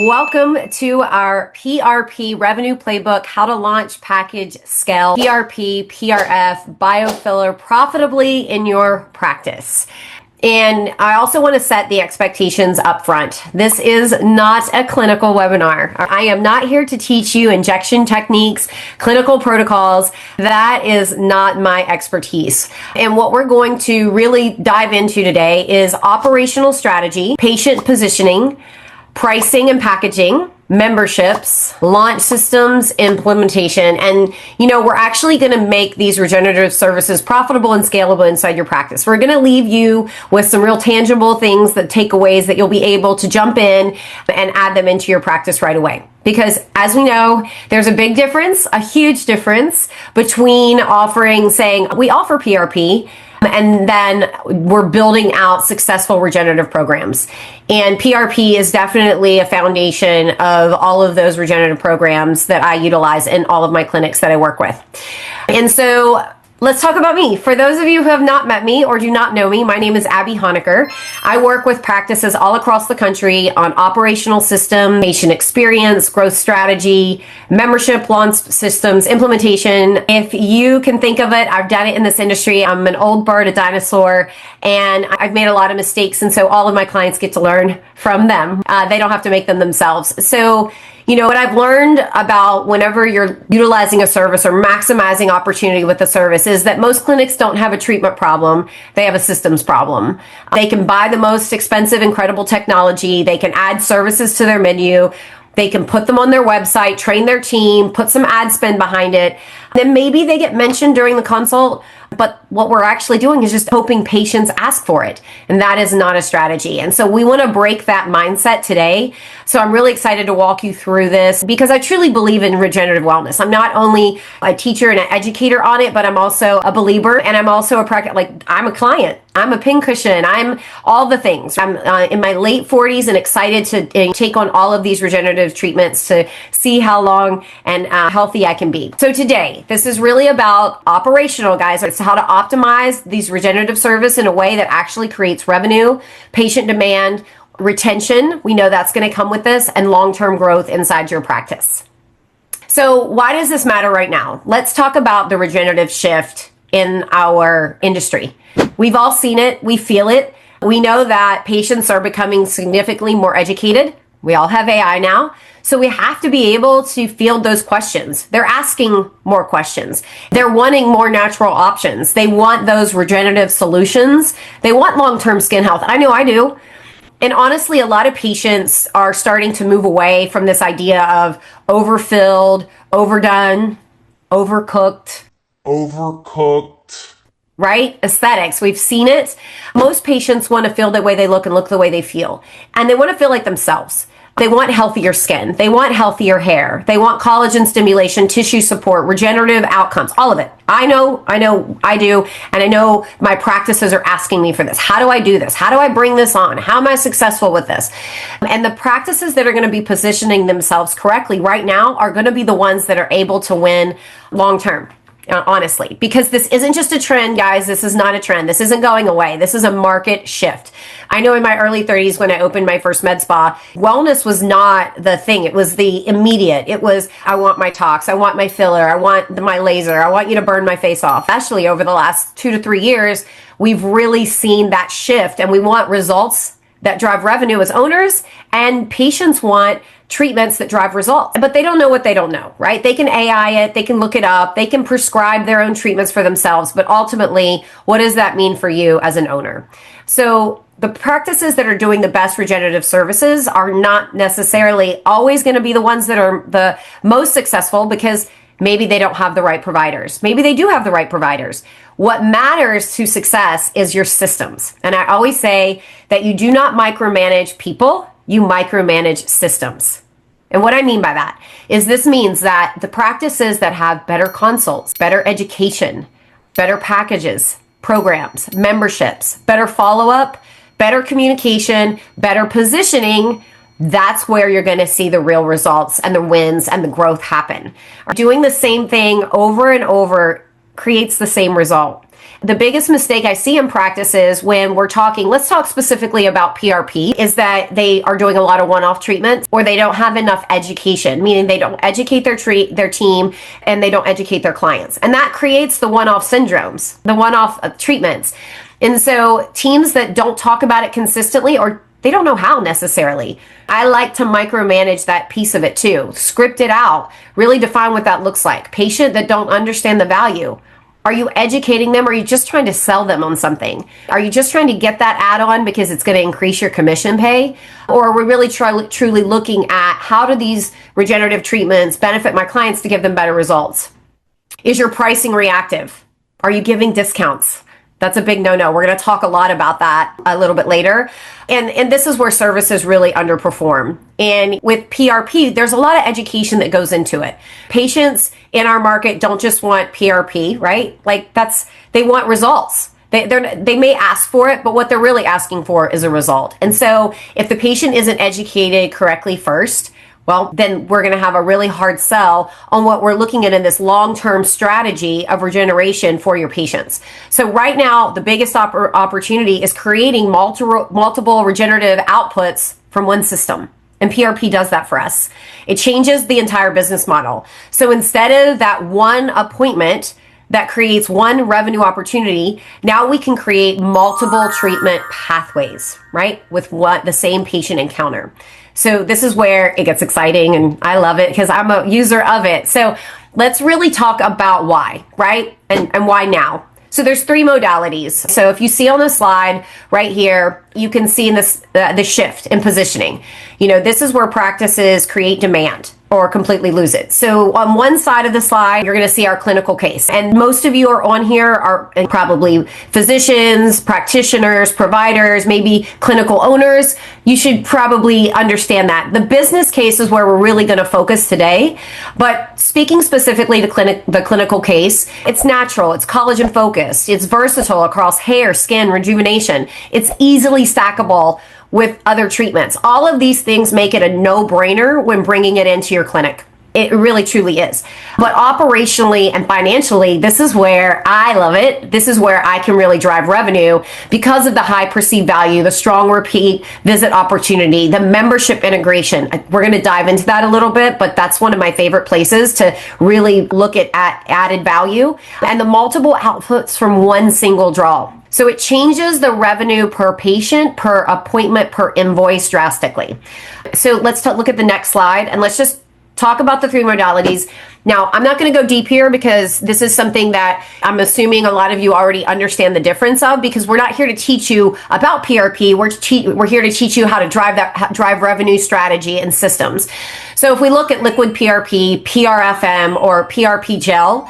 Welcome to our PRP Revenue Playbook, How to Launch, Package, Scale, PRP, PRF, Biofiller profitably in your practice. And I also want to set the expectations up front. This is not a clinical webinar. I am not here to teach you injection techniques, clinical protocols. That is not my expertise. And what we're going to really dive into today is operational strategy, patient positioning, pricing and packaging, memberships, launch systems, implementation. And, we're actually going to make these regenerative services profitable and scalable inside your practice. We're going to leave you with some real tangible things, that takeaways that you'll be able to jump in and add them into your practice right away. Because as we know, there's a big difference, a huge difference between saying we offer PRP and then we're building out successful regenerative programs. And PRP is definitely a foundation of all of those regenerative programs that I utilize in all of my clinics that I work with. And so let's talk about me. For those of you who have not met me or do not know me, my name is Abby Honaker. I work with practices all across the country on operational system, patient experience, growth strategy, membership, launch systems, implementation. If you can think of it, I've done it in this industry. I'm an old bird, a dinosaur, and I've made a lot of mistakes. And so all of my clients get to learn from them. They don't have to make them themselves. So what I've learned about whenever you're utilizing a service or maximizing opportunity with a service is that most clinics don't have a treatment problem. They have a systems problem. They can buy the most expensive, incredible technology. They can add services to their menu. They can put them on their website, train their team, put some ad spend behind it. Then maybe they get mentioned during the consult, but what we're actually doing is just hoping patients ask for it. And that is not a strategy. And so we want to break that mindset today. So I'm really excited to walk you through this because I truly believe in regenerative wellness. I'm not only a teacher and an educator on it, but I'm also a believer, and I'm also I'm a client. I'm a pincushion. I'm all the things. I'm in my late 40s and excited to take on all of these regenerative treatments to see how long and healthy I can be. So today, this is really about operational, guys. It's how to optimize these regenerative service in a way that actually creates revenue, patient demand, retention. We know that's going to come with this, and long-term growth inside your practice. So why does this matter right now? Let's talk about the regenerative shift in our industry. We've all seen it. We feel it. We know that patients are becoming significantly more educated. We all have AI now. So we have to be able to field those questions. They're asking more questions. They're wanting more natural options. They want those regenerative solutions. They want long-term skin health. I know I do. And honestly, a lot of patients are starting to move away from this idea of overfilled, overdone, overcooked, right? Aesthetics. We've seen it. Most patients want to feel the way they look and look the way they feel. And they want to feel like themselves. They want healthier skin. They want healthier hair. They want collagen stimulation, tissue support, regenerative outcomes, all of it. I know I do. And I know my practices are asking me for this. How do I do this? How do I bring this on? How am I successful with this? And the practices that are going to be positioning themselves correctly right now are going to be the ones that are able to win long term. Honestly, because this isn't just a trend, guys. This is not a trend. This isn't going away. This is a market shift. I know in my early 30s when I opened my first med spa, wellness was not the thing. It was the immediate. It was, I want my tox. I want my filler. I want my laser. I want you to burn my face off. Actually, over the last 2 to 3 years, we've really seen that shift, and we want results that drive revenue as owners, and patients want treatments that drive results. But they don't know what they don't know, right? They can AI it, they can look it up, they can prescribe their own treatments for themselves, but ultimately, what does that mean for you as an owner? So the practices that are doing the best regenerative services are not necessarily always going to be the ones that are the most successful, because maybe they don't have the right providers. Maybe they do have the right providers. What matters to success is your systems. And I always say that you do not micromanage people, you micromanage systems. And what I mean by that is this means that the practices that have better consults, better education, better packages, programs, memberships, better follow-up, better communication, better positioning, that's where you're going to see the real results and the wins and the growth happen. Doing the same thing over and over creates the same result. The biggest mistake I see in practice is when we're talking, let's talk specifically about PRP, is that they are doing a lot of one-off treatments, or they don't have enough education, meaning they don't educate their team and they don't educate their clients. And that creates the one-off syndromes, the one-off treatments. And so teams that don't talk about it consistently, or they don't know how necessarily. I like to micromanage that piece of it too. Script it out, really define what that looks like. Patient that don't understand the value. Are you educating them? Or are you just trying to sell them on something? Are you just trying to get that add-on because it's going to increase your commission pay? Or are we really truly looking at how do these regenerative treatments benefit my clients to give them better results? Is your pricing reactive? Are you giving discounts? That's a big no-no. We're going to talk a lot about that a little bit later. And this is where services really underperform. And with PRP, there's a lot of education that goes into it. Patients in our market don't just want PRP, right? Like they want results. They may ask for it, but what they're really asking for is a result. And so if the patient isn't educated correctly first, well, then we're going to have a really hard sell on what we're looking at in this long-term strategy of regeneration for your patients. So right now, the biggest opportunity is creating multiple regenerative outputs from one system. And PRP does that for us. It changes the entire business model. So instead of that one appointment that creates one revenue opportunity, now we can create multiple treatment pathways, right? With the same patient encounter. So this is where it gets exciting, and I love it because I'm a user of it. So let's really talk about why, right? And why now? So there's 3 modalities. So if you see on the slide right here, you can see in this the shift in positioning. You know, this is where practices create demand or completely lose it. So on one side of the slide, you're going to see our clinical case. And most of you are on here are probably physicians, practitioners, providers, maybe clinical owners. You should probably understand that. The business case is where we're really going to focus today. But speaking specifically to the clinical case, it's natural, it's collagen focused, it's versatile across hair, skin, rejuvenation. It's easily stackable with other treatments. All of these things make it a no-brainer when bringing it into your clinic. It really truly is. But operationally and financially, this is where I love it. This is where I can really drive revenue because of the high perceived value, the strong repeat visit opportunity, the membership integration. We're going to dive into that a little bit, but that's one of my favorite places to really look at added value, and the multiple outputs from one single draw. So it changes the revenue per patient, per appointment, per invoice drastically. So let's look at the next slide, and let's just talk about the 3 modalities. Now, I'm not going to go deep here because this is something that I'm assuming a lot of you already understand the difference of, because we're not here to teach you about PRP. We're here to teach you how to drive revenue strategy and systems. So if we look at liquid PRP, PRFM, or PRP Gel,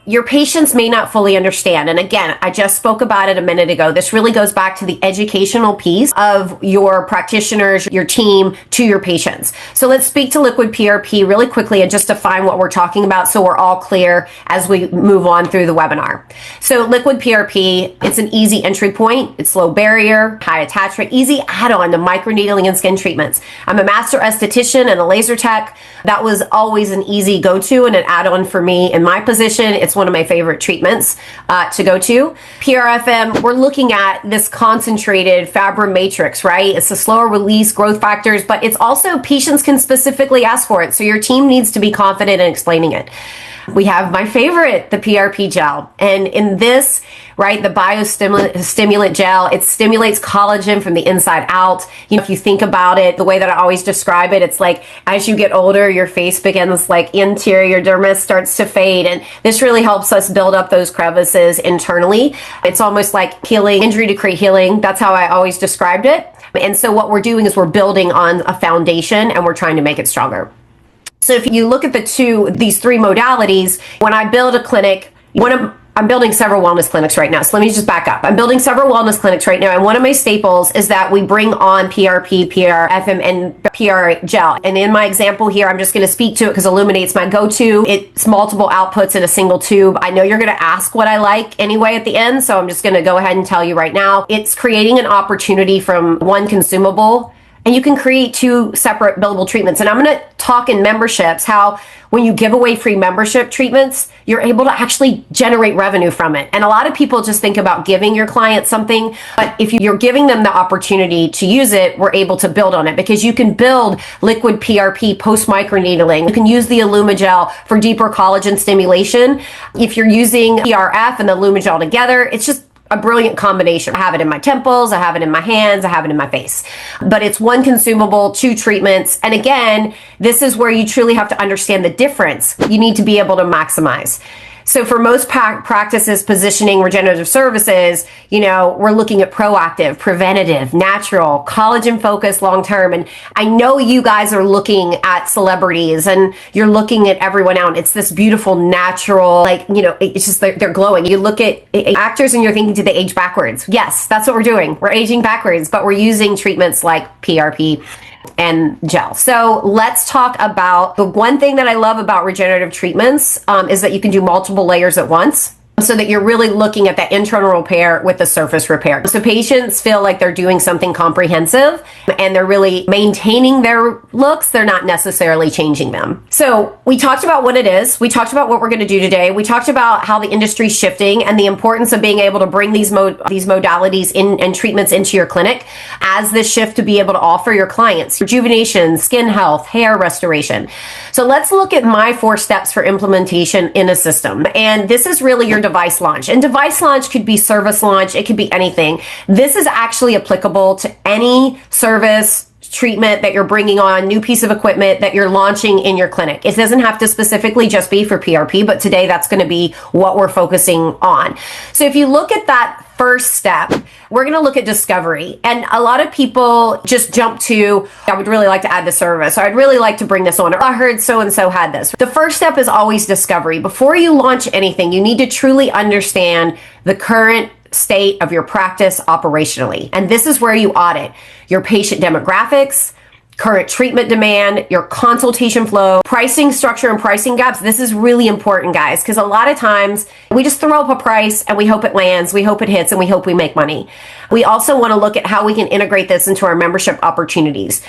your patients may not fully understand. And again, I just spoke about it a minute ago. This really goes back to the educational piece of your practitioners, your team, to your patients. So let's speak to liquid PRP really quickly and just define what we're talking about so we're all clear as we move on through the webinar. So liquid PRP, it's an easy entry point. It's low barrier, high attach rate, easy add-on to microneedling and skin treatments. I'm a master esthetician and a laser tech. That was always an easy go-to and an add-on for me in my position. It's one of my favorite treatments to go to. PRFM, we're looking at this concentrated fibrin matrix, right? It's a slower release, growth factors, but it's also patients can specifically ask for it. So your team needs to be confident in explaining it. We have my favorite, the PRP gel. And in this, right, the biostimulant gel, it stimulates collagen from the inside out. You know, if you think about it, the way that I always describe it, it's like as you get older, your face begins, like interior dermis starts to fade. And this really helps us build up those crevices internally. It's almost like healing, injury to create healing. That's how I always described it. And so what we're doing is we're building on a foundation and we're trying to make it stronger. So if you look at these 3 modalities, when I build a clinic, I'm building several wellness clinics right now. So let me just back up. I'm building several wellness clinics right now. And one of my staples is that we bring on PRP, PRFM, and PR gel. And in my example here, I'm just going to speak to it because Illuminate's my go-to. It's multiple outputs in a single tube. I know you're going to ask what I like anyway at the end. So I'm just going to go ahead and tell you right now. It's creating an opportunity from one consumable and you can create two separate billable treatments. And I'm going to talk in memberships how when you give away free membership treatments, you're able to actually generate revenue from it. And a lot of people just think about giving your client something, but if you're giving them the opportunity to use it, we're able to build on it, because you can build liquid PRP post microneedling. You can use the Illumigel for deeper collagen stimulation. If you're using PRF and the Illumigel together, it's just a brilliant combination. I have it in my temples, I have it in my hands, I have it in my face. But it's one consumable, two treatments. And again, this is where you truly have to understand the difference. You need to be able to maximize. So for most practices positioning regenerative services, we're looking at proactive, preventative, natural, collagen focused, long-term. And I know you guys are looking at celebrities and you're looking at everyone out. It's this beautiful, natural, it's just they're glowing. You look at actors and you're thinking, do they age backwards? Yes, that's what we're doing. We're aging backwards, but we're using treatments like PRP and gel. So let's talk about the one thing that I love about regenerative treatments is that you can do multiple layers at once, so that you're really looking at that internal repair with the surface repair. So patients feel like they're doing something comprehensive and they're really maintaining their looks. They're not necessarily changing them. So we talked about what it is. We talked about what we're going to do today. We talked about how the industry's shifting and the importance of being able to bring these modalities in and treatments into your clinic as this shift to be able to offer your clients rejuvenation, skin health, hair restoration. So let's look at my 4 steps for implementation in a system. And this is really your device launch. And device launch could be service launch. It could be anything. This is actually applicable to any service treatment that you're bringing on, new piece of equipment that you're launching in your clinic. It doesn't have to specifically just be for PRP, but today that's going to be what we're focusing on. So if you look at that first step, we're going to look at discovery. And a lot of people just jump to, I would really like to add the service, or I'd really like to bring this on, or I heard so-and-so had this. The first step is always discovery. Before you launch anything, you need to truly understand the current state of your practice operationally. And this is where you audit your patient demographics, current treatment demand, your consultation flow, pricing structure and pricing gaps. This is really important, guys, because a lot of times we just throw up a price and we hope it lands, we hope it hits, and we hope we make money. We also want to look at how we can integrate this into our membership opportunities.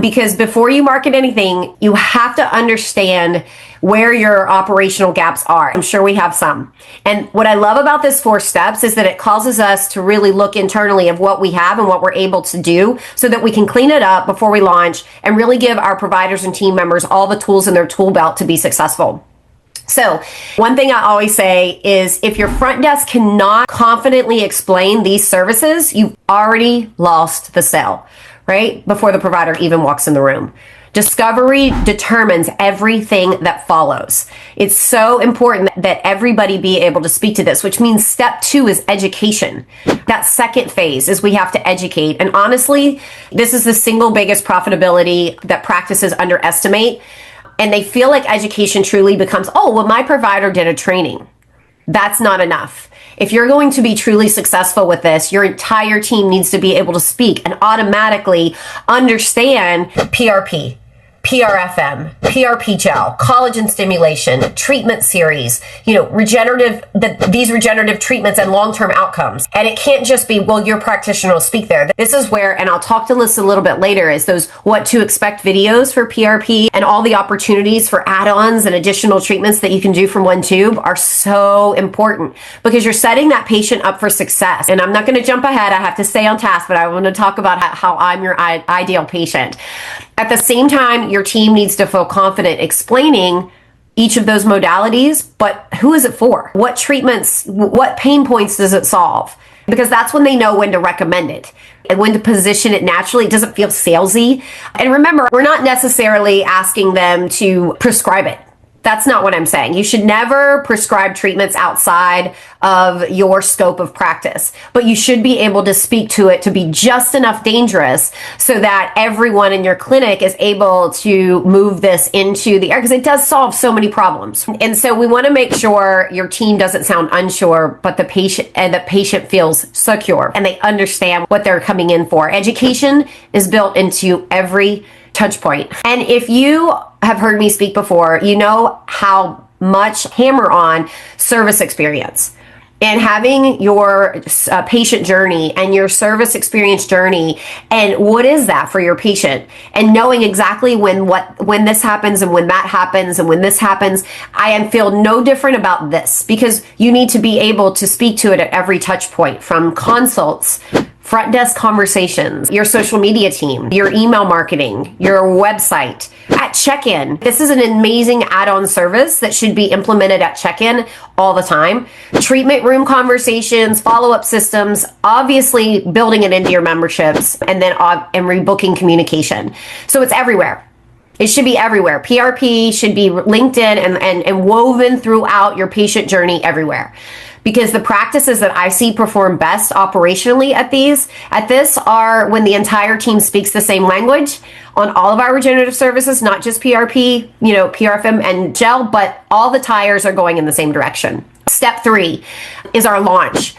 Because before you market anything, you have to understand where your operational gaps are. I'm sure we have some. And what I love about this 4 steps is that it causes us to really look internally of what we have and what we're able to do so that we can clean it up before we launch and really give our providers and team members all the tools in their tool belt to be successful. So one thing I always say is if your front desk cannot confidently explain these services, you've already lost the sale, right? Before the provider even walks in the room. Discovery determines everything that follows. It's so important that everybody be able to speak to this, which means step 2 is education. That second phase is we have to educate. And honestly, this is the single biggest profitability that practices underestimate. And they feel like education truly becomes, oh, well, my provider did a training. That's not enough. If you're going to be truly successful with this, your entire team needs to be able to speak and automatically understand PRP, PRFM, PRP Gel, collagen stimulation, treatment series, these regenerative treatments and long-term outcomes. And it can't just be, well, your practitioner will speak there. This is where, and I'll talk to this a little bit later, is those what to expect videos for PRP and all the opportunities for add-ons and additional treatments that you can do from one tube are so important because you're setting that patient up for success. And I'm not going to jump ahead. I have to stay on task, but I want to talk about how I'm your ideal patient. At the same time, your team needs to feel confident explaining each of those modalities, but who is it for? What treatments, what pain points does it solve? Because that's when they know when to recommend it and when to position it naturally. It doesn't feel salesy. And remember, we're not necessarily asking them to prescribe it. That's not what I'm saying. You should never prescribe treatments outside of your scope of practice, but you should be able to speak to it to be just enough dangerous so that everyone in your clinic is able to move this into the air, because it does solve so many problems. And so we want to make sure your team doesn't sound unsure, but the patient feels secure and they understand what they're coming in for. Education is built into every touch point. And if you have heard me speak before, you know how much hammer on service experience. and having your patient journey and your service experience journey, and what is that for your patient, and knowing exactly when this happens and when that happens and when this happens. I feel no different about this, because you need to be able to speak to it at every touch point, from consults, front desk conversations, your social media team, your email marketing, your website, at check-in. This is an amazing add-on service that should be implemented at check-in all the time. Treatment room conversations, follow-up systems, obviously building it into your memberships, and then and rebooking communication. So it's everywhere. It should be everywhere. PRP should be linked in and woven throughout your patient journey everywhere. Because the practices that I see perform best operationally at this are when the entire team speaks the same language on all of our regenerative services, not just PRP, PRFM and gel, but all the tires are going in the same direction. Step 3 is our launch.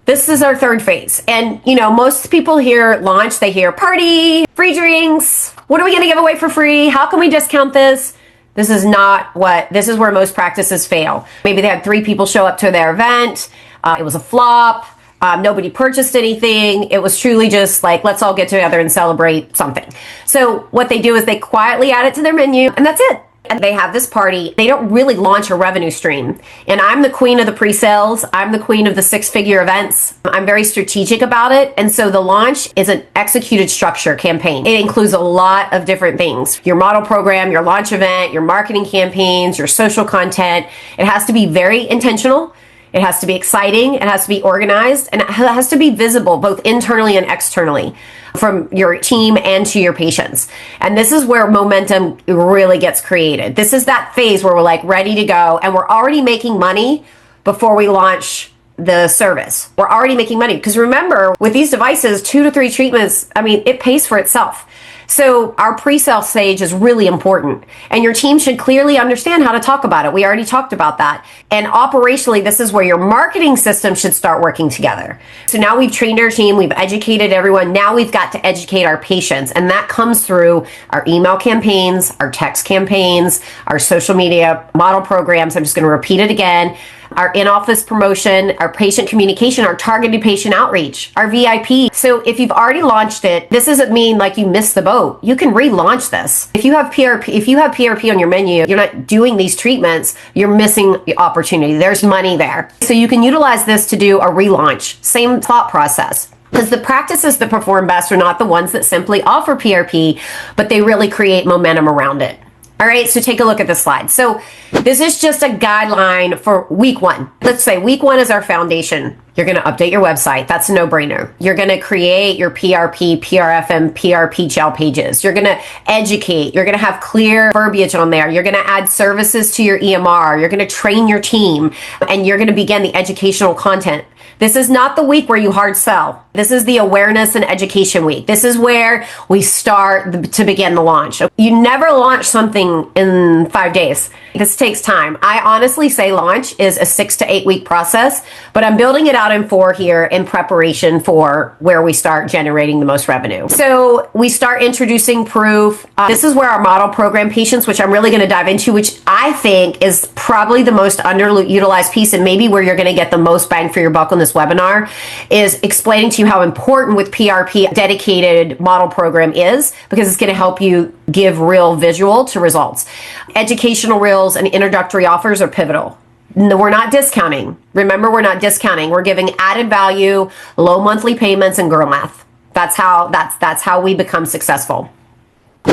This is our third phase. And, most people hear launch, they hear party, free drinks. What are we going to give away for free? How can we discount this? This is where most practices fail. Maybe they had 3 people show up to their event. It was a flop. Nobody purchased anything. It was truly just like, let's all get together and celebrate something. So what they do is they quietly add it to their menu, and that's it. And they have this party. They don't really launch a revenue stream. And I'm the queen of the pre-sales. I'm the queen of the 6-figure events. I'm very strategic about it. And so the launch is an executed structure campaign. It includes a lot of different things. Your model program, your launch event, your marketing campaigns, your social content. It has to be very intentional. It has to be exciting. It has to be organized, and it has to be visible both internally and externally from your team and to your patients. And this is where momentum really gets created. This is that phase where we're like ready to go, and we're already making money before we launch the service. We're already making money, because remember, with these devices, 2 to 3 treatments, it pays for itself. So our pre-sale stage is really important, and your team should clearly understand how to talk about it. We already talked about that. And operationally, this is where your marketing system should start working together. So now we've trained our team, we've educated everyone. Now we've got to educate our patients, and that comes through our email campaigns, our text campaigns, our social media model programs. I'm just going to repeat it again. Our in-office promotion, our patient communication, our targeted patient outreach, our VIP. So if you've already launched it, this doesn't mean like you missed the boat. You can relaunch this. If you have PRP on your menu, you're not doing these treatments, you're missing the opportunity. There's money there. So you can utilize this to do a relaunch. Same thought process. Because the practices that perform best are not the ones that simply offer PRP, but they really create momentum around it. All right, so take a look at this slide. So this is just a guideline for week 1. Let's say week 1 is our foundation. You're going to update your website. That's a no-brainer. You're going to create your PRP, PRFM, PRP Gel pages. You're going to educate. You're going to have clear verbiage on there. You're going to add services to your EMR. You're going to train your team, and you're going to begin the educational content. This is not the week where you hard sell. This is the awareness and education week. This is where we start to begin the launch. You never launch something in 5 days. This takes time. I honestly say launch is a 6 to 8 week process, but I'm building it out in 4 here in preparation for where we start generating the most revenue. So we start introducing proof. This is where our model program patients, which I'm really going to dive into, which I think is probably the most underutilized piece, and maybe where you're going to get the most bang for your buck on this webinar, is explaining to you how important with PRP dedicated model program is, because it's going to help you give real visual to results. Educational reels and introductory offers are pivotal. No, we're not discounting. Remember, we're not discounting. We're giving added value, low monthly payments, and girl math. That's how we become successful.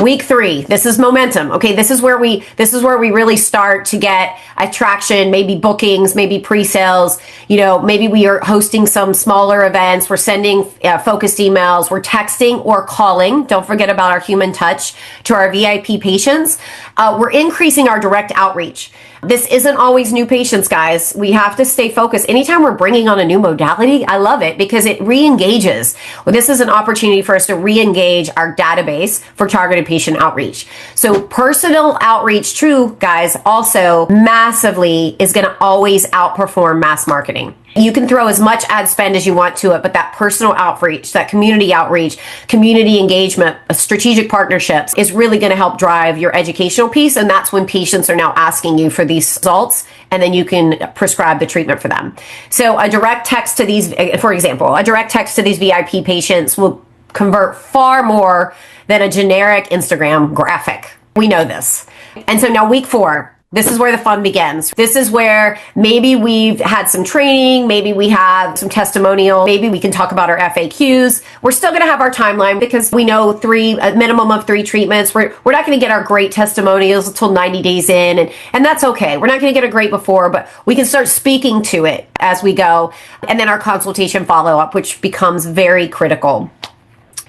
Week 3, this is momentum. Okay, this is where we really start to get attraction, maybe bookings, maybe pre-sales. Maybe we are hosting some smaller events. We're sending focused emails. We're texting or calling. Don't forget about our human touch to our VIP patients. We're increasing our direct outreach. This isn't always new patients, guys. We have to stay focused. Anytime we're bringing on a new modality, I love it because it re-engages. Well, this is an opportunity for us to re-engage our database for targeted patient outreach. So personal outreach, true, guys, also massively is going to always outperform mass marketing. You can throw as much ad spend as you want to it, but that personal outreach, that community outreach, community engagement, strategic partnerships is really going to help drive your educational piece. And that's when patients are now asking you for these results, and then you can prescribe the treatment for them. So a direct text to these, for example, a direct text to these VIP patients will convert far more than a generic Instagram graphic. We know this. And so now week 4, this is where the fun begins. This is where maybe we've had some training, maybe we have some testimonial, maybe we can talk about our FAQs. We're still going to have our timeline because we know a minimum of 3 treatments. We're not going to get our great testimonials until 90 days in, and that's okay. We're not going to get a great before, but we can start speaking to it as we go. And then our consultation follow-up, which becomes very critical.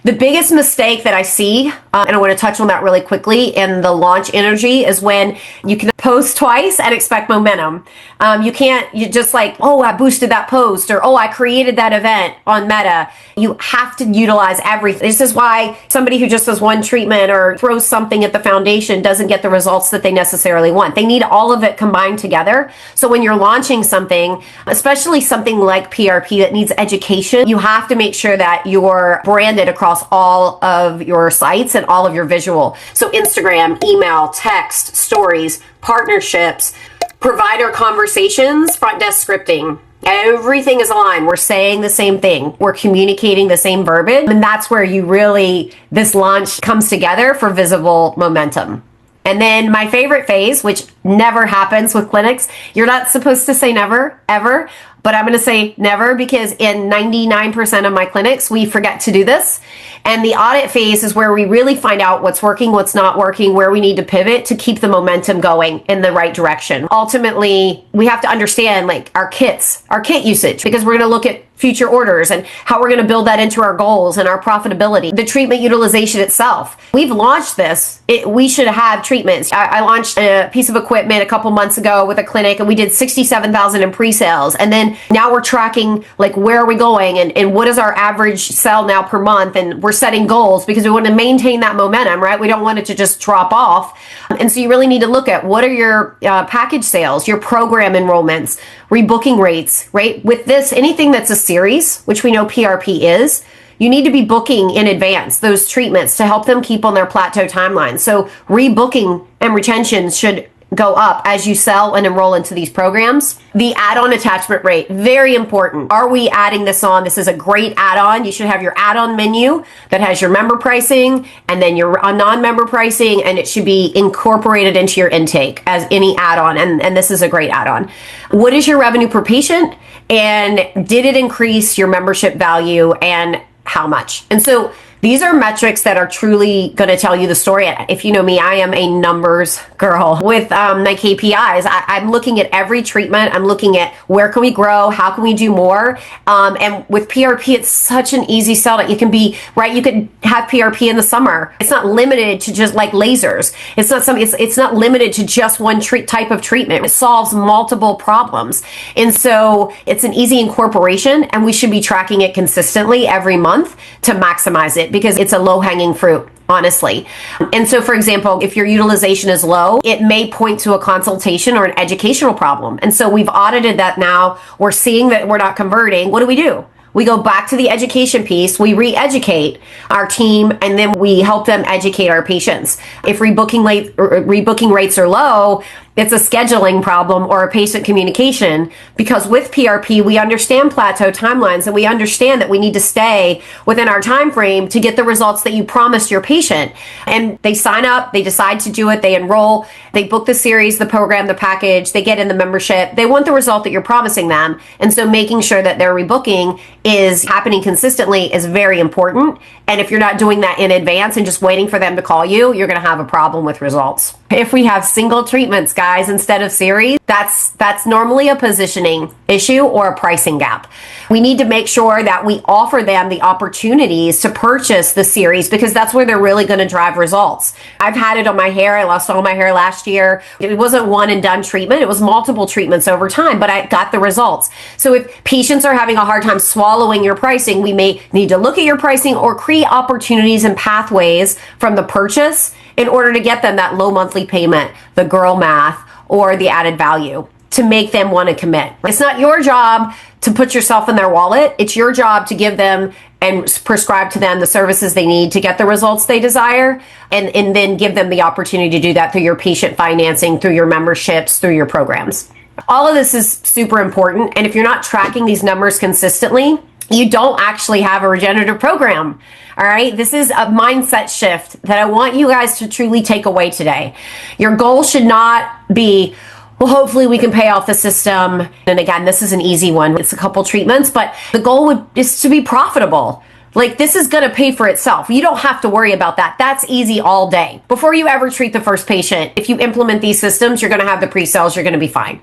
The biggest mistake that I see, and I want to touch on that really quickly, in the launch energy is when you can post twice and expect momentum. You just like, oh, I boosted that post, or, oh, I created that event on Meta. You have to utilize everything. This is why somebody who just does one treatment or throws something at the foundation doesn't get the results that they necessarily want. They need all of it combined together. So when you're launching something, especially something like PRP that needs education, you have to make sure that you're branded across all of your sites and all of your visual. So Instagram, email, text, stories, partnerships, provider conversations, front desk scripting. Everything is aligned. We're saying the same thing. We're communicating the same verbiage. And that's where this launch comes together for visible momentum. And then my favorite phase, which never happens with clinics, you're not supposed to say never, ever, but I'm going to say never because in 99% of my clinics, we forget to do this. And the audit phase is where we really find out what's working, what's not working, where we need to pivot to keep the momentum going in the right direction. Ultimately, we have to understand like our kit usage, because we're going to look at future orders and how we're going to build that into our goals and our profitability. The treatment utilization itself. We've launched this. We should have treatments. I launched a piece of equipment a couple months ago with a clinic, and we did 67,000 in pre-sales. And then now we're tracking like where are we going and what is our average sell now per month, and we're setting goals because we want to maintain that momentum, right? We don't want it to just drop off. And so you really need to look at what are your package sales, your program enrollments, rebooking rates, right? With this, anything that's a series, which we know PRP is, you need to be booking in advance those treatments to help them keep on their plateau timeline. So rebooking and retention should go up as you sell and enroll into these programs. The add-on attachment rate, very important. Are we adding this on? This is a great add-on. You should have your add-on menu that has your member pricing and then your non-member pricing, and it should be incorporated into your intake as any add-on, and this is a great add-on. What is your revenue per patient? And did it increase your membership value, and how much? And so these are metrics that are truly going to tell you the story. If you know me, I am a numbers girl with my KPIs. I'm looking at every treatment. I'm looking at where can we grow? How can we do more? And with PRP, it's such an easy sell that you can be, right? You could have PRP in the summer. It's not limited to just like lasers. It's not limited to just one type of treatment. It solves multiple problems. And so it's an easy incorporation, and we should be tracking it consistently every month to maximize it, because it's a low-hanging fruit, honestly. And so, for example, if your utilization is low, it may point to a consultation or an educational problem. And so we've audited that now. We're seeing that we're not converting. What do? We go back to the education piece, we re-educate our team, and then we help them educate our patients. If rebooking rates are low, it's a scheduling problem or a patient communication, because with PRP, we understand plateau timelines, and we understand that we need to stay within our time frame to get the results that you promised your patient. And they sign up, they decide to do it, they enroll, they book the series, the program, the package, they get in the membership. They want the result that you're promising them. And so making sure that their rebooking is happening consistently is very important. And if you're not doing that in advance and just waiting for them to call you, you're going to have a problem with results. If we have single treatments, guys, instead of series, that's normally a positioning issue or a pricing gap. We need to make sure that we offer them the opportunities to purchase the series, because that's where they're really going to drive results. I've had it on my hair. I lost all my hair last year. It wasn't one and done treatment. It was multiple treatments over time, but I got the results. So if patients are having a hard time swallowing your pricing, we may need to look at your pricing or create opportunities and pathways from the purchase in order to get them that low monthly payment, the girl math, or the added value. to make them want to commit. It's not your job to put yourself in their wallet. It's your job to give them and prescribe to them the services they need to get the results they desire, and then give them the opportunity to do that through your patient financing, through your memberships, through your programs. All of this is super important. And if you're not tracking these numbers consistently, you don't actually have a regenerative program. All right. This is a mindset shift that I want you guys to truly take away today. Your goal should not be, well, hopefully we can pay off the system. And again, this is an easy one. It's a couple treatments, but the goal is to be profitable. Like, this is going to pay for itself. You don't have to worry about that. That's easy all day. Before you ever treat the first patient, if you implement these systems, you're going to have the pre-sales, you're going to be fine.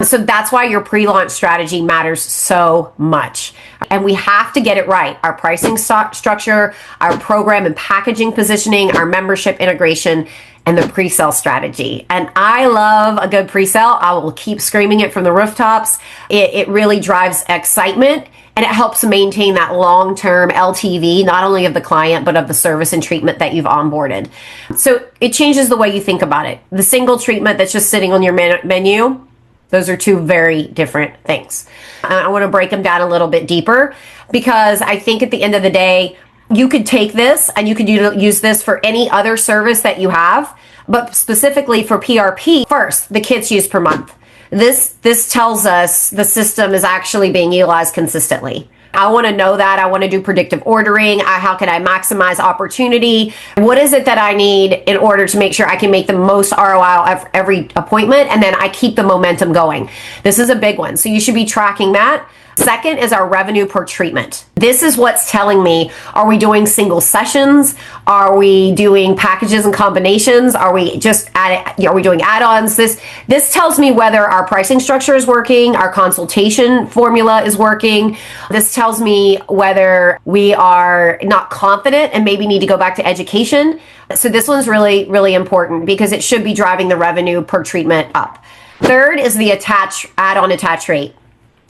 So that's why your pre-launch strategy matters so much. And we have to get it right. Our pricing structure, our program and packaging positioning, our membership integration, and the pre-sale strategy. And I love a good pre-sale. I will keep screaming it from the rooftops. It really drives excitement, and it helps maintain that long-term LTV, not only of the client, but of the service and treatment that you've onboarded. So it changes the way you think about it. The single treatment that's just sitting on your menu, those are two very different things. I want to break them down a little bit deeper, because I think at the end of the day, you could take this and you could use this for any other service that you have, but specifically for PRP, first, the kits used per month. This tells us the system is actually being utilized consistently. I want to know that. I want to do predictive ordering. How can I maximize opportunity? What is it that I need in order to make sure I can make the most ROI every appointment? And then I keep the momentum going. This is a big one. So you should be tracking that. Second is our revenue per treatment. This is what's telling me, are we doing single sessions? Are we doing packages and combinations? Are we doing add-ons? This tells me whether our pricing structure is working, our consultation formula is working. This tells me whether we are not confident and maybe need to go back to education. So this one's really, really important, because it should be driving the revenue per treatment up. Third is the add-on attach rate.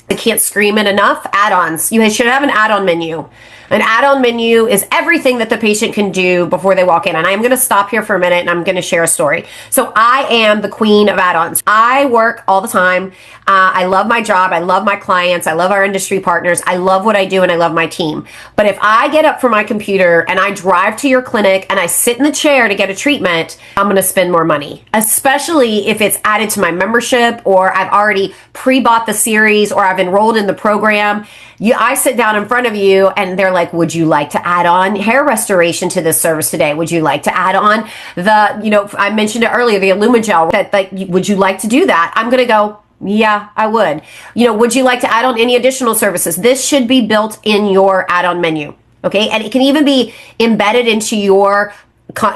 I can't scream it enough. Add-ons. You should have an add-on menu. An add-on menu is everything that the patient can do before they walk in. And I'm going to stop here for a minute and I'm going to share a story. So I am the queen of add-ons. I work all the time. I love my job. I love my clients. I love our industry partners. I love what I do and I love my team. But if I get up from my computer and I drive to your clinic and I sit in the chair to get a treatment, I'm going to spend more money, especially if it's added to my membership, or I've already pre-bought the series, or I've enrolled in the program. I sit down in front of you and they're like, would you like to add on hair restoration to this service today? Would you like to add on I mentioned it earlier, the Illumigel, would you like to do that? I'm going to go, yeah, I would. Would you like to add on any additional services? This should be built in your add-on menu. Okay. And it can even be embedded into your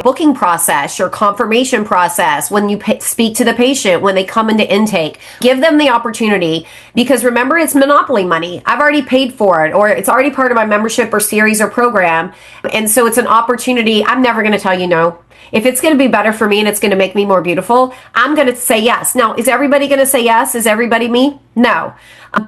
booking process, your confirmation process, when you speak to the patient, when they come into intake. Give them the opportunity, because remember, it's monopoly money. I've already paid for it, or it's already part of my membership or series or program. And so it's an opportunity. I'm never going to tell you no. If it's going to be better for me and it's going to make me more beautiful, I'm going to say yes. Now, is everybody going to say yes? Is everybody me? No.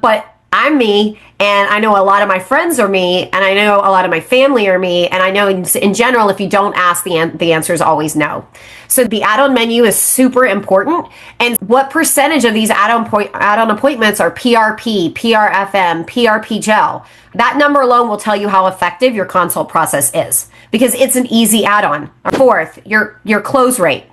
But I'm me, and I know a lot of my friends are me, and I know a lot of my family are me, and I know in general, if you don't ask, the answer is always no. So the add-on menu is super important. And what percentage of these add-on appointments are PRP, PRFM, PRP Gel? That number alone will tell you how effective your consult process is, because it's an easy add-on. Fourth, your close rate.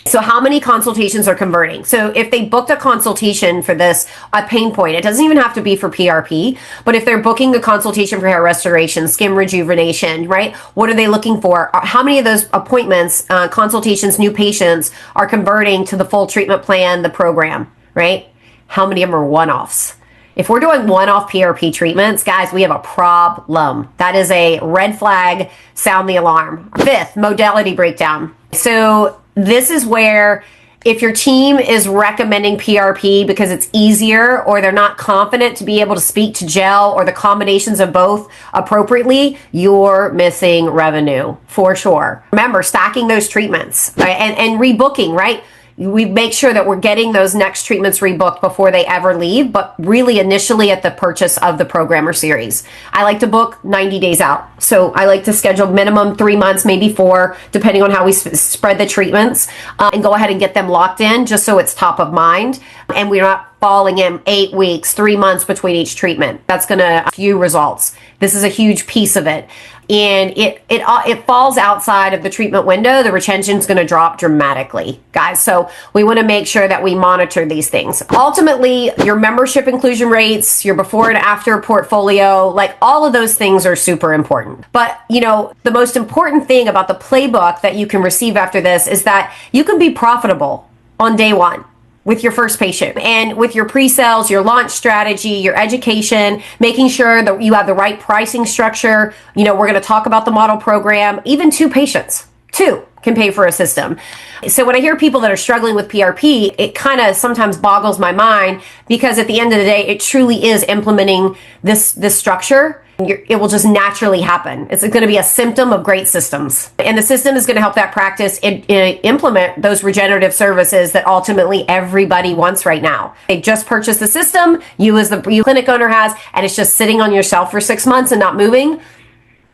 So how many consultations are converting? So if they booked a consultation for this, a pain point, it doesn't even have to be for PRP, but if they're booking a consultation for hair restoration, skin rejuvenation, right? What are they looking for? How many of those appointments, consultations, new patients are converting to the full treatment plan, the program, right? How many of them are one-offs? If we're doing one-off PRP treatments, guys, we have a problem. That is a red flag, sound the alarm. Fifth, modality breakdown. So this is where, if your team is recommending PRP because it's easier, or they're not confident to be able to speak to gel or the combinations of both appropriately, you're missing revenue for sure. Remember, stacking those treatments, right? And rebooking, right? we make sure that we're getting those next treatments rebooked before they ever leave, but really initially at the purchase of the program or series. I like to book 90 days out. So I like to schedule minimum 3 months, maybe 4, depending on how we spread the treatments, and go ahead and get them locked in just so it's top of mind. And we're not falling in 8 weeks, 3 months between each treatment. That's going to skew results. This is a huge piece of it. And it falls outside of the treatment window, the retention is going to drop dramatically, guys. So we want to make sure that we monitor these things. Ultimately, your membership inclusion rates, your before and after portfolio, like all of those things are super important. But, you know, the most important thing about the playbook that you can receive after this is that you can be profitable on day one with your first patient, and with your pre-sales, your launch strategy, your education, making sure that you have the right pricing structure. You know, we're going to talk about the model program. Even 2 patients, 2 can pay for a system. So when I hear people that are struggling with PRP, it kind of sometimes boggles my mind, because at the end of the day, it truly is implementing this structure. It will just naturally happen. It's going to be a symptom of great systems. And the system is going to help that practice implement those regenerative services that ultimately everybody wants right now. They just purchased the system, you as the clinic owner has, and it's just sitting on your shelf for 6 months and not moving.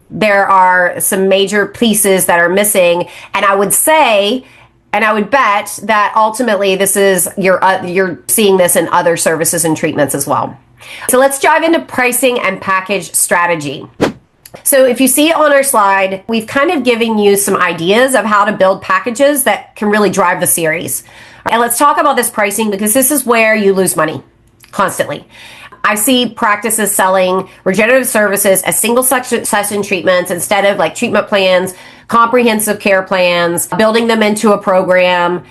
There are some major pieces that are missing. And I would say, and I would bet that ultimately this is, you're seeing this in other services and treatments as well. So let's dive into pricing and package strategy. So if you see on our slide, we've kind of given you some ideas of how to build packages that can really drive the series. And let's talk about this pricing, because this is where you lose money constantly. I see practices selling regenerative services as single session treatments instead of like treatment plans, comprehensive care plans, building them into a program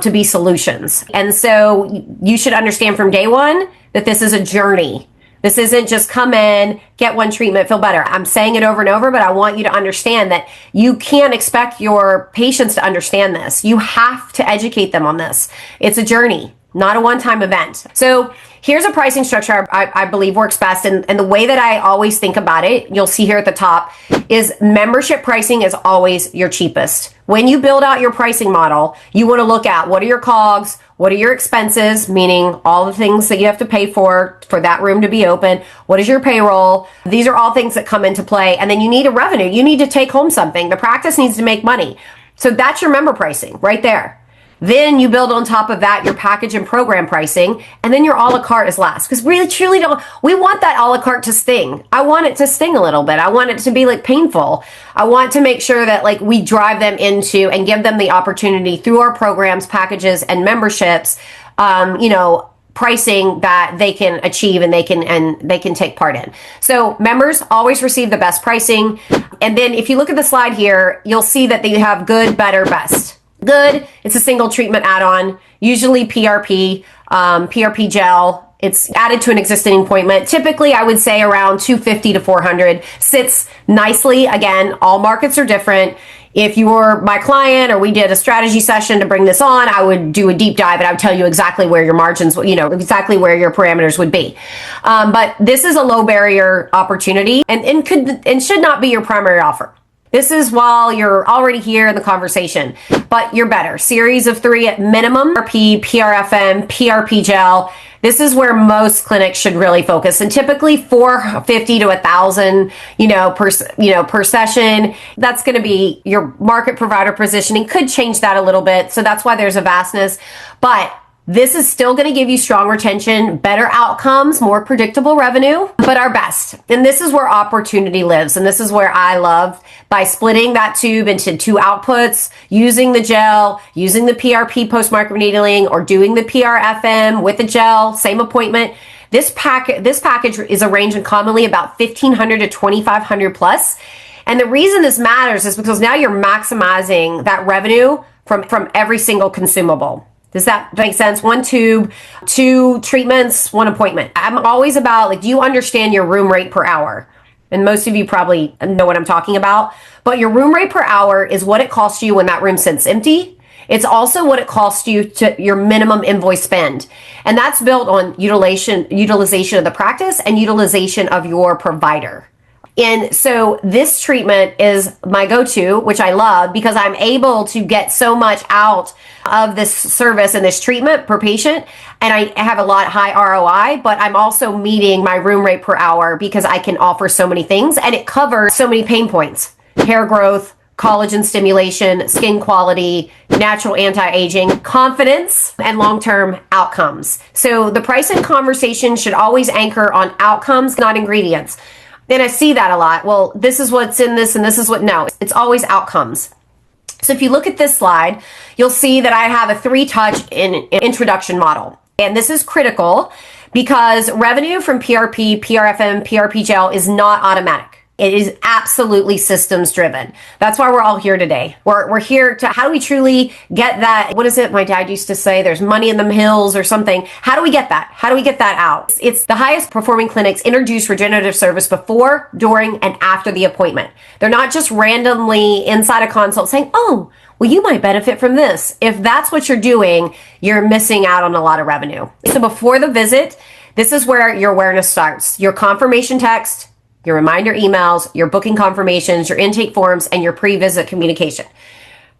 to be solutions. And so you should understand from day one that this is a journey. This isn't just come in, get one treatment, feel better. I'm saying it over and over, but I want you to understand that you can't expect your patients to understand this. You have to educate them on this. It's a journey, not a one-time event. So here's a pricing structure I believe works best. And the way that I always think about it, you'll see here at the top, is membership pricing is always your cheapest. When you build out your pricing model, you want to look at what are your COGS, what are your expenses, meaning all the things that you have to pay for that room to be open. What is your payroll? These are all things that come into play. And then you need a revenue. You need to take home something. The practice needs to make money. So that's your member pricing right there. Then you build on top of that your package and program pricing, and then your a la carte is last. Because we truly don't, we want that a la carte to sting. I want it to sting a little bit. I want it to be like painful. I want to make sure that like we drive them into and give them the opportunity through our programs, packages, and memberships, pricing that they can achieve and they can take part in. So members always receive the best pricing. And then if you look at the slide here, you'll see that they have good, better, best. Good, it's a single treatment add-on, usually PRP, PRP Gel. It's added to an existing appointment. Typically, I would say around $250 to $400. Sits nicely. Again, all markets are different. If you were my client or we did a strategy session to bring this on, I would do a deep dive and I would tell you exactly where your margins, exactly where your parameters would be. But this is a low barrier opportunity and should not be your primary offer. This is while you're already here in the conversation, but you're better. Series of 3 at minimum, PRP, PRFM, PRP Gel. This is where most clinics should really focus, and typically $450 to $1,000, per session. That's going to be your market provider positioning. Could change that a little bit, so that's why there's a vastness, but this is still going to give you strong retention, better outcomes, more predictable revenue, but our best. And this is where opportunity lives. And this is where I love, by splitting that tube into 2 outputs, using the gel, using the PRP post-market needling, or doing the PRFM with the gel, same appointment. This package is arranged commonly about $1,500 to $2,500 plus. And the reason this matters is because now you're maximizing that revenue from every single consumable. Does that make sense? 1 tube, 2 treatments, 1 appointment. I'm always about, do you understand your room rate per hour? And most of you probably know what I'm talking about. But your room rate per hour is what it costs you when that room sits empty. It's also what it costs you to your minimum invoice spend. And that's built on utilization of the practice and utilization of your provider. And so this treatment is my go-to, which I love because I'm able to get so much out of this service and this treatment per patient. And I have a lot high ROI, but I'm also meeting my room rate per hour because I can offer so many things and it covers so many pain points: hair growth, collagen stimulation, skin quality, natural anti-aging, confidence, and long-term outcomes. So the pricing conversation should always anchor on outcomes, not ingredients. And I see that a lot. Well, this is what's in this and this is what, no, it's always outcomes. So if you look at this slide, you'll see that I have a 3-touch introduction model. And this is critical because revenue from PRP, PRFM, PRP Gel is not automatic. It is absolutely systems driven. That's why we're all here today. We're here to, how do we truly get that? What is it my dad used to say? There's money in the hills or something. How do we get that? How do we get that out? It's the highest performing clinics introduce regenerative service before, during, and after the appointment. They're not just randomly inside a consult saying, oh, well, you might benefit from this. If that's what you're doing, you're missing out on a lot of revenue. So before the visit, this is where your awareness starts. Your confirmation text, your reminder emails, your booking confirmations, your intake forms, and your pre-visit communication.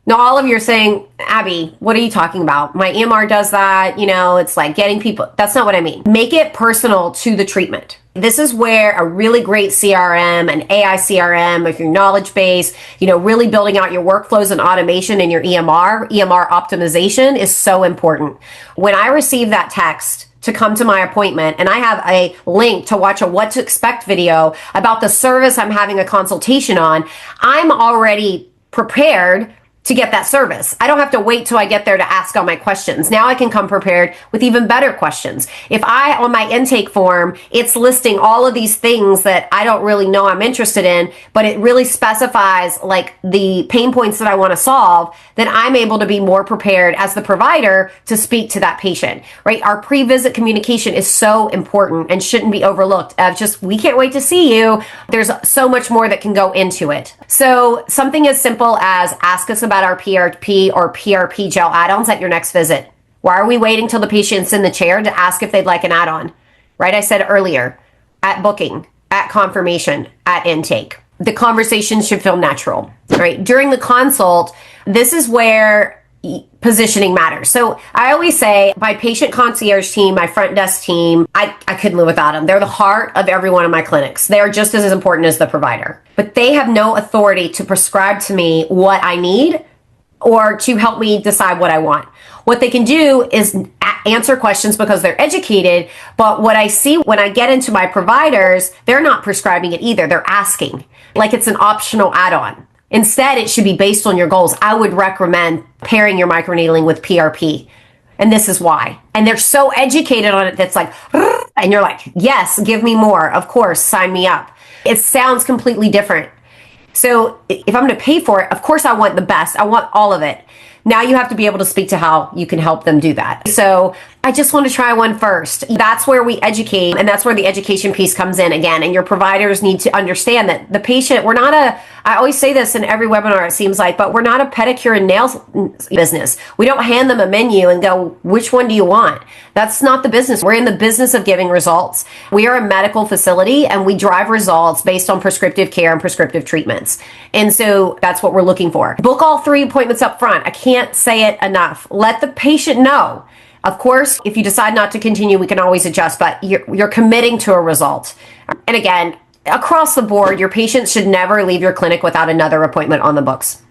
Now, all of you are saying, Abby, what are you talking about? My EMR does that. You know, it's like getting people. That's not what I mean. Make it personal to the treatment. This is where a really great CRM, an AI CRM, with your knowledge base, you know, really building out your workflows and automation in your EMR optimization is so important. When I receive that text to come to my appointment and I have a link to watch a what to expect video about the service I'm having a consultation on, I'm already prepared to get that service. I don't have to wait till I get there to ask all my questions. Now I can come prepared with even better questions. If on my intake form, it's listing all of these things that I don't really know I'm interested in, but it really specifies like the pain points that I want to solve, then I'm able to be more prepared as the provider to speak to that patient, right? Our pre-visit communication is so important and shouldn't be overlooked. We can't wait to see you. There's so much more that can go into it. So something as simple as ask us about our PRP or PRP gel add-ons at your next visit. Why are we waiting till the patient's in the chair to ask if they'd like an add-on? Right? I said earlier, at booking, at confirmation, at intake. The conversation should feel natural, right? During the consult, this is where positioning matters. So I always say my patient concierge team, my front desk team, I couldn't live without them. They're the heart of every one of my clinics. They are just as important as the provider, but they have no authority to prescribe to me what I need or to help me decide what I want. What they can do is answer questions because they're educated, but what I see when I get into my providers, they're not prescribing it either. They're asking like it's an optional add-on. Instead, it should be based on your goals. I would recommend pairing your microneedling with PRP. And this is why. And they're so educated on it that's like, and you're like, yes, give me more. Of course, sign me up. It sounds completely different. So if I'm going to pay for it, of course I want the best. I want all of it. Now you have to be able to speak to how you can help them do that. So I just want to try one first. That's where we educate, and that's where the education piece comes in again. And your providers need to understand that the patient, I always say this in every webinar, it seems like, but we're not a pedicure and nails business. We don't hand them a menu and go, which one do you want? That's not the business. We're in the business of giving results. We are a medical facility and we drive results based on prescriptive care and prescriptive treatments. And so that's what we're looking for. Book all 3 appointments up front. I can't say it enough. Let the patient know. Of course, if you decide not to continue, we can always adjust, but you're committing to a result. And again, across the board, your patients should never leave your clinic without another appointment on the books.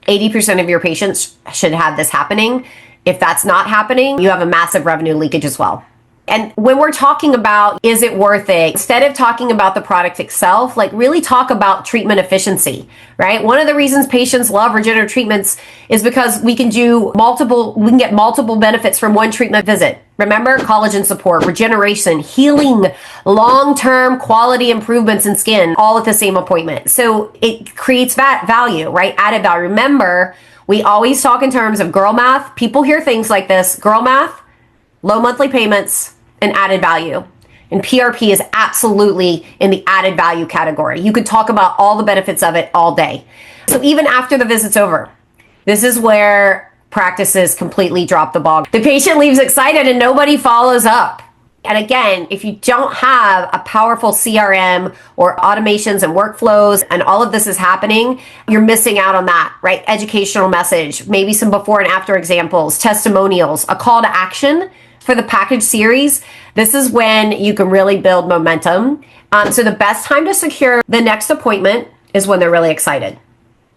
80% of your patients should have this happening. If that's not happening, you have a massive revenue leakage as well. And when we're talking about, is it worth it? Instead of talking about the product itself, like really talk about treatment efficiency, right? One of the reasons patients love regenerative treatments is because we can get multiple benefits from one treatment visit. Remember, collagen support, regeneration, healing, long-term quality improvements in skin, all at the same appointment. So it creates value, right? Added value. Remember, we always talk in terms of girl math. People hear things like this, girl math, low monthly payments, and added value. And PRP is absolutely in the added value category. You could talk about all the benefits of it all day. So even after the visit's over, this is where practices completely drop the ball. The patient leaves excited and nobody follows up. And again, if you don't have a powerful CRM or automations and workflows and all of this is happening, you're missing out on that, right? Educational message, maybe some before and after examples, testimonials, a call to action for the package series. This is when you can really build momentum. So the best time to secure the next appointment is when they're really excited.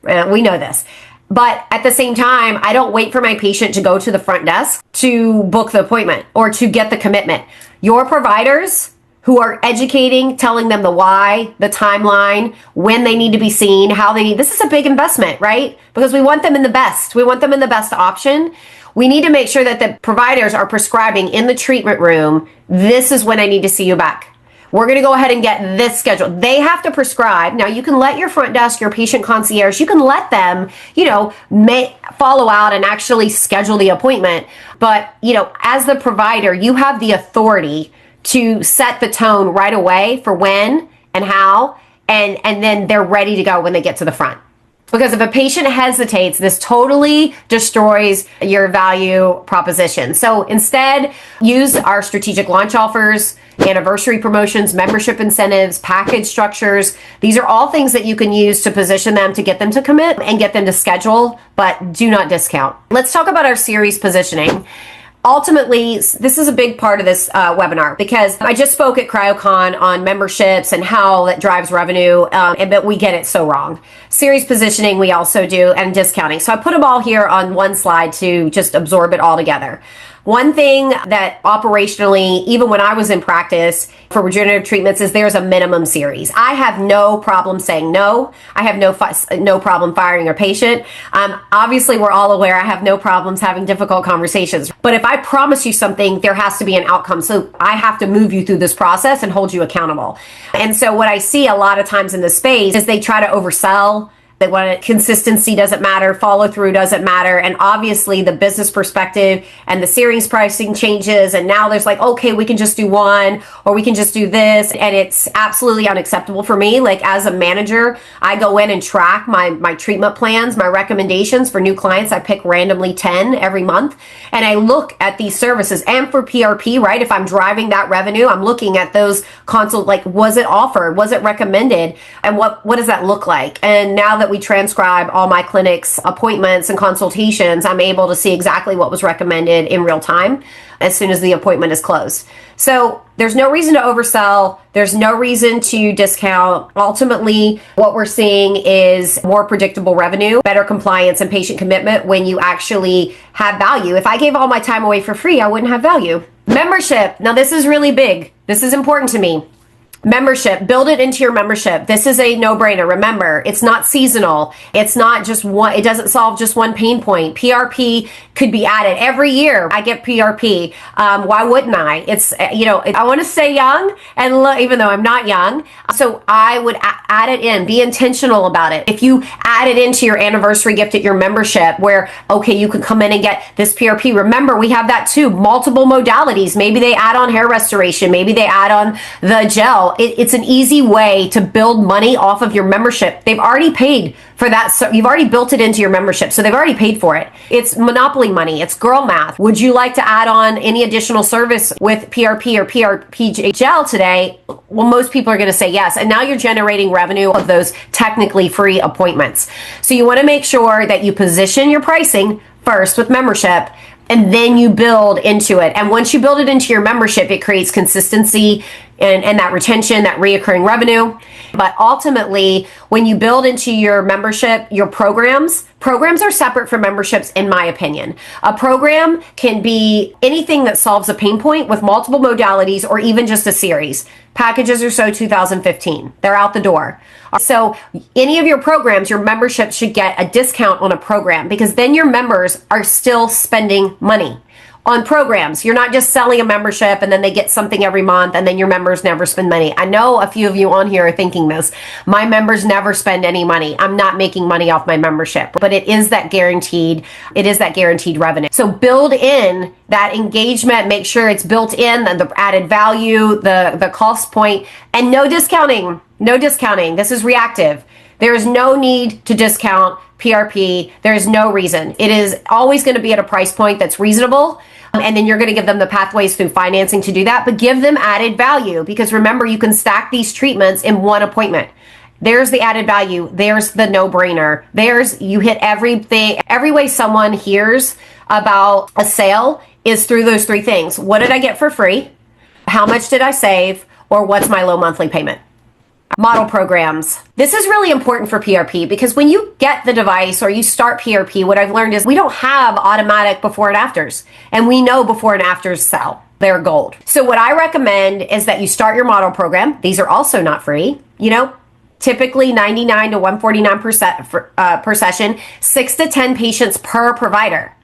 We know this. But at the same time, I don't wait for my patient to go to the front desk to book the appointment or to get the commitment. Your providers who are educating, telling them the why, the timeline, when they need to be seen, this is a big investment, right? Because we want them in the best. We want them in the best option. We need to make sure that the providers are prescribing in the treatment room, this is when I need to see you back. We're going to go ahead and get this scheduled. They have to prescribe. Now you can let your front desk, your patient concierge, you can let them, follow out and actually schedule the appointment. But, as the provider, you have the authority to set the tone right away for when and how, and then they're ready to go when they get to the front. Because if a patient hesitates, this totally destroys your value proposition. So instead, use our strategic launch offers, anniversary promotions, membership incentives, package structures. These are all things that you can use to position them to get them to commit and get them to schedule, but do not discount. Let's talk about our series positioning. Ultimately, this is a big part of this webinar because I just spoke at CryoCon on memberships and how that drives revenue, but we get it so wrong. Series positioning we also do, and discounting. So I put them all here on one slide to just absorb it all together. One thing that operationally, even when I was in practice for regenerative treatments, is there's a minimum series. I have no problem saying no. I have no problem firing a patient. Obviously, we're all aware I have no problems having difficult conversations. But if I promise you something, there has to be an outcome. So I have to move you through this process and hold you accountable. And so what I see a lot of times in the space is they try to oversell. They want consistency doesn't matter, follow through doesn't matter. And obviously the business perspective and the series pricing changes. And now there's okay, we can just do one or we can just do this. And it's absolutely unacceptable for me. As a manager, I go in and track my treatment plans, my recommendations for new clients. I pick randomly 10 every month. And I look at these services and for PRP, right? If I'm driving that revenue, I'm looking at those consults, was it offered? Was it recommended? And what does that look like? And now that we transcribe all my clinics' appointments and consultations, I'm able to see exactly what was recommended in real time as soon as the appointment is closed. So there's no reason to oversell. There's no reason to discount. Ultimately, what we're seeing is more predictable revenue, better compliance, and patient commitment when you actually have value. If I gave all my time away for free, I wouldn't have value. Membership. Now, this is really big. This is important to me. Membership, build it into your membership. This is a no-brainer. Remember, it's not seasonal. It's not just one, it doesn't solve just one pain point. PRP could be added every year. I get PRP. Why wouldn't I? It's, I want to stay young and even though I'm not young. So I would add it in, be intentional about it. If you add it into your anniversary gift at your membership where, okay, you can come in and get this PRP. Remember, we have that too, multiple modalities. Maybe they add on hair restoration. Maybe they add on the gel. It's an easy way to build money off of your membership. They've already paid for that. So you've already built it into your membership. So they've already paid for it. It's monopoly money. It's girl math. Would you like to add on any additional service with PRP or PRP Gel today? Well, most people are going to say yes. And now you're generating revenue of those technically free appointments. So you want to make sure that you position your pricing first with membership, and then you build into it. And once you build it into your membership, it creates consistency and that retention, that reoccurring revenue. But ultimately, when you build into your membership, your programs are separate from memberships, in my opinion. A program can be anything that solves a pain point with multiple modalities or even just a series. Packages or so 2015. They're out the door. So any of your programs, your membership should get a discount on a program because then your members are still spending money on programs. You're not just selling a membership and then they get something every month and then your members never spend money. I know a few of you on here are thinking this. My members never spend any money. I'm not making money off my membership, but it is that guaranteed revenue. So build in that engagement, make sure it's built in, the added value, the cost point, and no discounting. No discounting. This is reactive. There is no need to discount PRP. There is no reason. It is always going to be at a price point that's reasonable. And then you're going to give them the pathways through financing to do that, but give them added value, because remember, you can stack these treatments in one appointment. There's the added value. There's the no-brainer. You hit everything. Every way someone hears about a sale is through those three things. What did I get for free? How much did I save? Or what's my low monthly payment? Model programs. This is really important for PRP, because when you get the device or you start PRP, what I've learned is we don't have automatic before and afters. And we know before and afters sell. They're gold. So what I recommend is that you start your model program. These are also not free. Typically 99 to 149% per session, 6 to 10 patients per provider.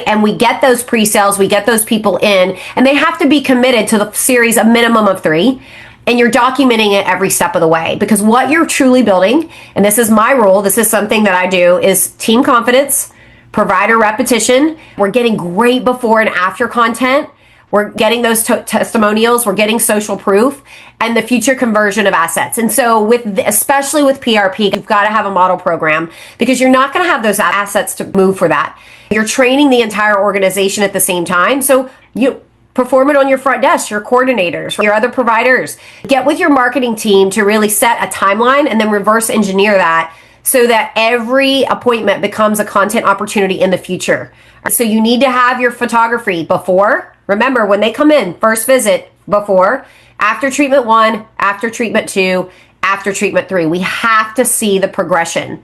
And we get those pre-sales, we get those people in, and they have to be committed to the series, a minimum of 3. And you're documenting it every step of the way, because what you're truly building, and this is my rule, this is something that I do, is team confidence, provider repetition. We're getting great before and after content. We're getting those testimonials, we're getting social proof, and the future conversion of assets. And so especially with PRP, you've got to have a model program, because you're not going to have those assets to move for that. You're training the entire organization at the same time. So you perform it on your front desk, your coordinators, your other providers. Get with your marketing team to really set a timeline and then reverse engineer that, so that every appointment becomes a content opportunity in the future. So you need to have your photography before. Remember, when they come in, first visit, before, after treatment 1, after treatment 2, after treatment 3. We have to see the progression.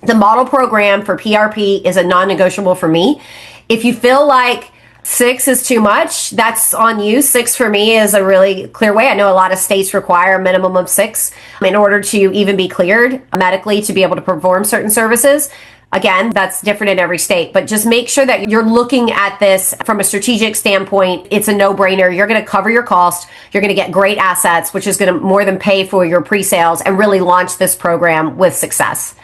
The model program for PRP is a non-negotiable for me. If you feel like 6 is too much, that's on you. 6 for me is a really clear way. I know a lot of states require a minimum of 6 in order to even be cleared medically to be able to perform certain services. Again, that's different in every state, but just make sure that you're looking at this from a strategic standpoint. It's a no-brainer. You're going to cover your cost. You're going to get great assets, which is going to more than pay for your pre-sales, and really launch this program with success.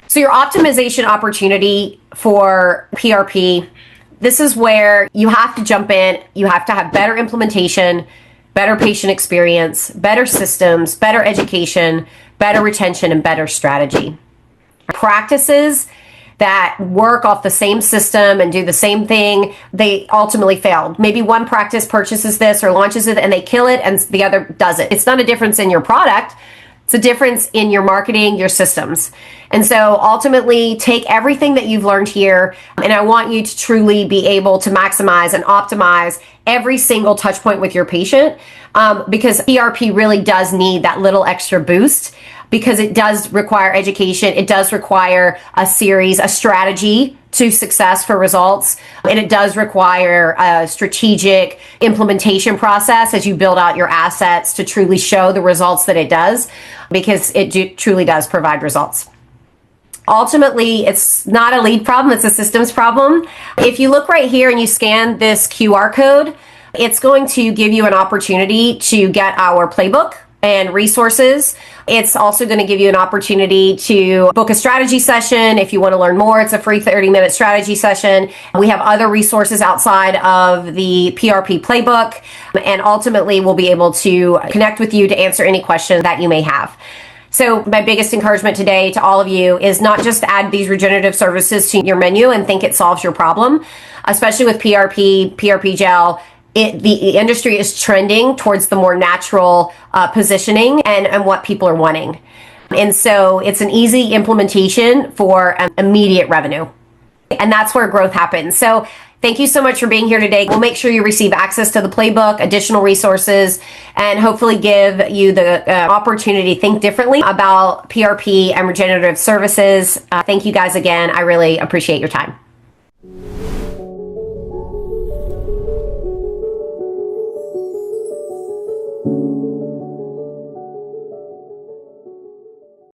So your optimization opportunity for PRP, this is where you have to jump in. You have to have better implementation, better patient experience, better systems, better education, better retention, and better strategy. Practices that work off the same system and do the same thing, they ultimately failed. Maybe one practice purchases this or launches it and they kill it, and the other doesn't. It's not a difference in your product. It's a difference in your marketing, your systems. And so ultimately, take everything that you've learned here, and I want you to truly be able to maximize and optimize every single touch point with your patient, because PRP really does need that little extra boost, because it does require education. It does require a series, a strategy to success for results. And it does require a strategic implementation process as you build out your assets to truly show the results that it does, because it truly does provide results. Ultimately, it's not a lead problem, it's a systems problem. If you look right here and you scan this QR code, it's going to give you an opportunity to get our playbook and resources. It's also going to give you an opportunity to book a strategy session. If you want to learn more, it's a free 30-minute strategy session. We have other resources outside of the PRP playbook, and ultimately we'll be able to connect with you to answer any question that you may have. So my biggest encouragement today to all of you is not just add these regenerative services to your menu and think it solves your problem, especially with PRP Gel. The industry is trending towards the more natural positioning and what people are wanting. And so it's an easy implementation for immediate revenue. And that's where growth happens. So thank you so much for being here today. We'll make sure you receive access to the playbook, additional resources, and hopefully give you the opportunity to think differently about PRP and regenerative services. Thank you guys again. I really appreciate your time.